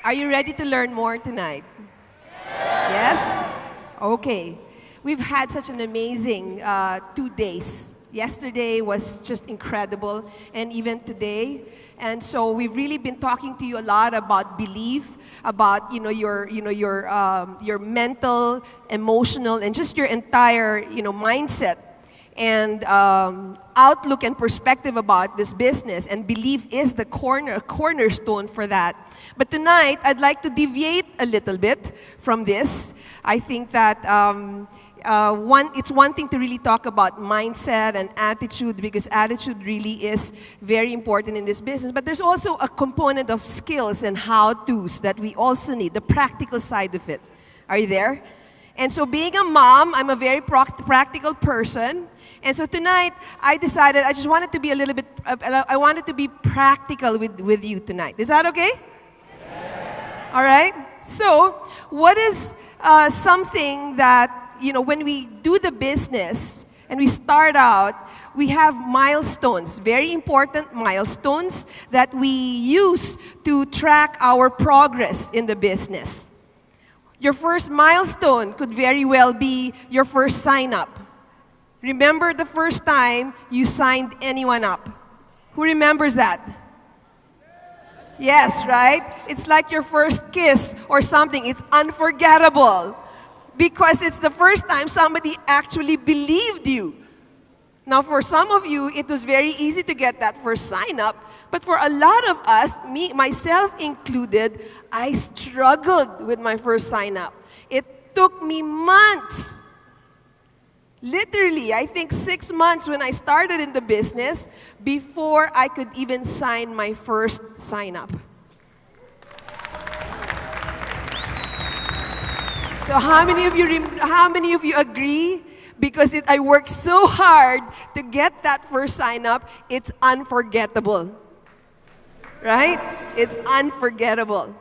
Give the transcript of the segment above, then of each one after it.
Are you ready to learn more tonight? Yes? Okay. We've had such an amazing 2 days. Yesterday was just incredible, and even today. And so we've really been talking to you a lot about belief, about your mental, emotional, and just your entire mindset and outlook and perspective about this business. And belief is the cornerstone for that. But tonight, I'd like to deviate a little bit from this. I think that it's one thing to really talk about mindset and attitude, because attitude really is very important in this business. But there's also a component of skills and how-tos that we also need, the practical side of it. Are you there? And so being a mom, I'm a very practical person. And so tonight, I decided I just wanted to be I wanted to be practical with you tonight. Is that okay? Yes. All right? So, what is something that, when we do the business and we start out, we have milestones, very important milestones that we use to track our progress in the business. Your first milestone could very well be your first sign-up. Remember the first time you signed anyone up? Who remembers that? Yes, right? It's like your first kiss or something. It's unforgettable because it's the first time somebody actually believed you. Now, for some of you, it was very easy to get that first sign-up. But for a lot of us, myself included, I struggled with my first sign-up. It took me months. Literally, I think 6 months when I started in the business before I could even sign my first sign-up. So how many of you agree? Because I worked so hard to get that first sign-up, it's unforgettable. Right? It's unforgettable.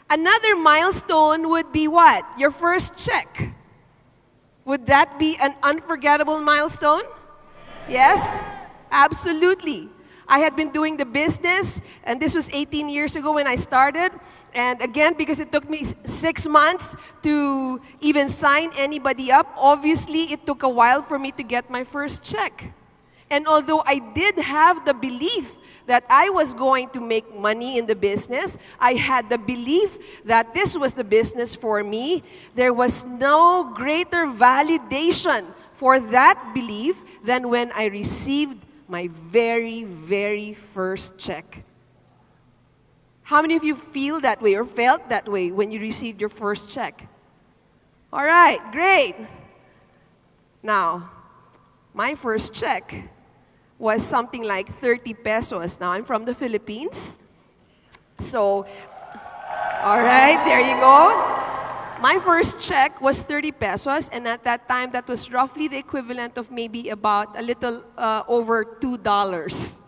Another milestone would be what? Your first check. Would that be an unforgettable milestone? Yes? Absolutely. I had been doing the business, and this was 18 years ago when I started. And again, because it took me 6 months to even sign anybody up, obviously it took a while for me to get my first check. And although I did have the belief that I was going to make money in the business, I had the belief that this was the business for me. There was no greater validation for that belief than when I received my very, very first check. How many of you feel that way or felt that way when you received your first check? All right, great. Now, my first check was something like 30 pesos. Now, I'm from the Philippines. So, all right, there you go. My first check was 30 pesos, and at that time, that was roughly the equivalent of maybe about a little over $2.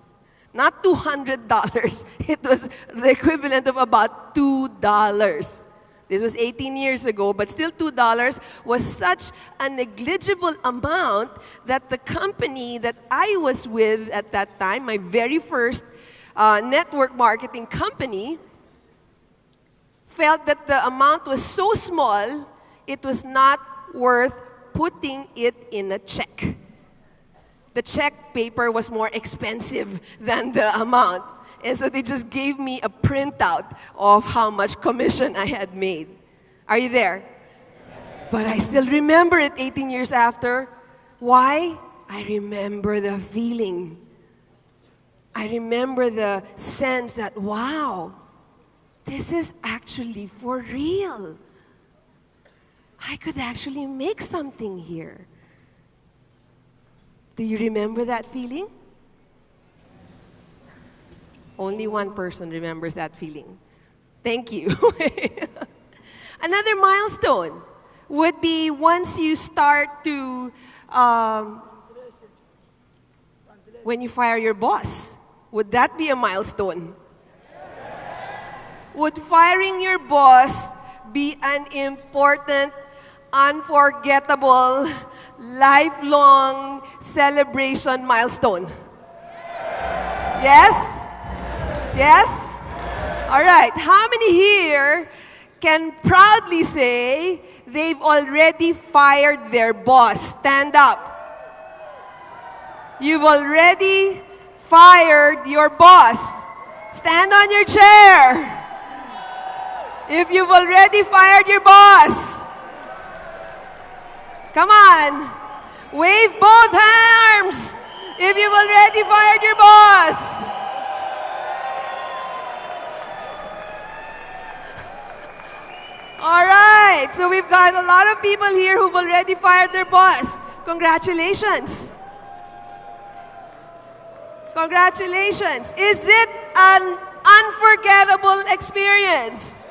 Not $200. It was the equivalent of about $2. This was 18 years ago, but still $2 was such a negligible amount that the company that I was with at that time, my very first network marketing company, felt that the amount was so small, it was not worth putting it in a check. The check paper was more expensive than the amount. And so they just gave me a printout of how much commission I had made. Are you there? But I still remember it 18 years after. Why? I remember the feeling. I remember the sense that, wow, this is actually for real. I could actually make something here. Do you remember that feeling? Only one person remembers that feeling. Thank you. Another milestone would be once you start to, when you fire your boss. Would that be a milestone? Would firing your boss be an important, unforgettable, lifelong celebration milestone? Yes? Yes? All right, how many here can proudly say they've already fired their boss? Stand up. You've already fired your boss. Stand on your chair. If you've already fired your boss, come on, wave both arms if you've already fired your boss. All right, so we've got a lot of people here who've already fired their boss. Congratulations. Congratulations. Is it an unforgettable experience?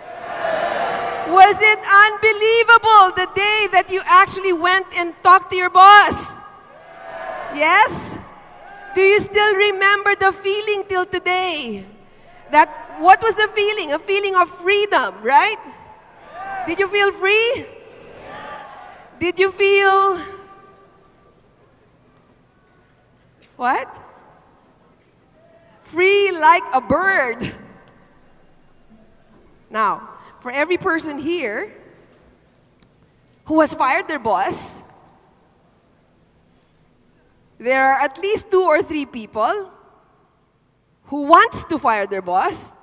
Was it unbelievable the day that you actually went and talked to your boss? Yes? Do you still remember the feeling till today? What was the feeling? A feeling of freedom, right? Did you feel free? Did you feel what? Free like a bird. Now, for every person here who has fired their boss, there are at least 2 or 3 people who wants to fire their boss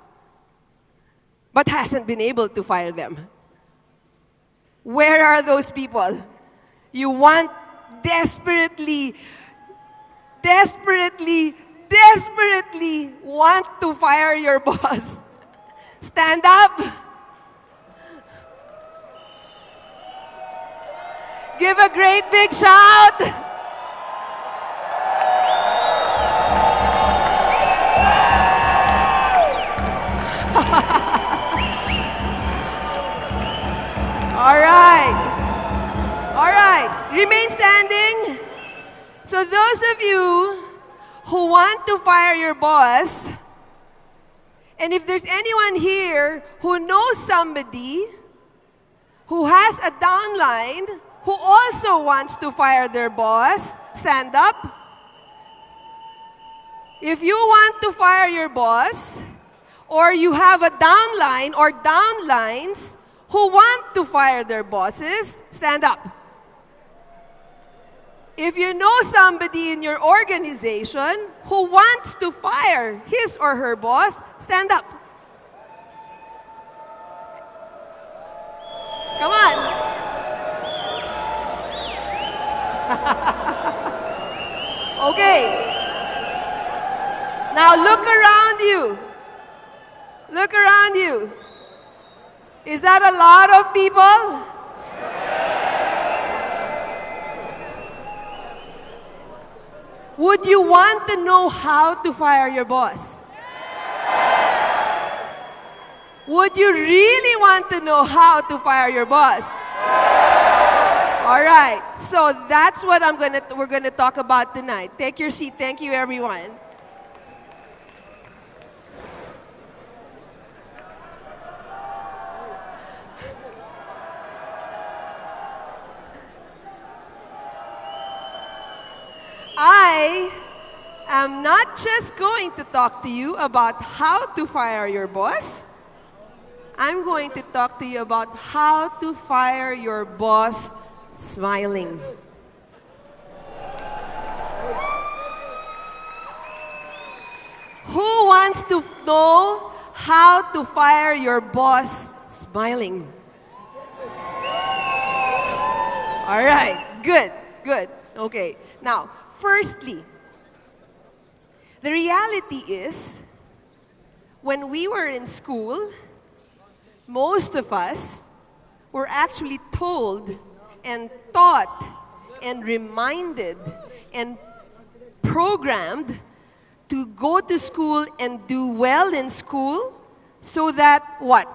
but hasn't been able to fire them. Where are those people? You want desperately want to fire your boss. Stand up. Give a great big shout. All right. All right. Remain standing. So those of you who want to fire your boss, and if there's anyone here who knows somebody who has a downline who also wants to fire their boss, stand up. If you want to fire your boss, or you have a downline or downlines who want to fire their bosses, stand up. If you know somebody in your organization who wants to fire his or her boss, stand up. Come on. Okay. Now look around you. Look around you. Is that a lot of people? Would you want to know how to fire your boss? Would you really want to know how to fire your boss? All right, so that's what we're gonna talk about tonight. Take your seat. Thank you, everyone. I am not just going to talk to you about how to fire your boss. I'm going to talk to you about how to fire your boss smiling. Who wants to know how to fire your boss smiling? All right, good, good. Okay, now, firstly, the reality is, when we were in school, most of us were actually told and taught and reminded and programmed to go to school and do well in school so that what?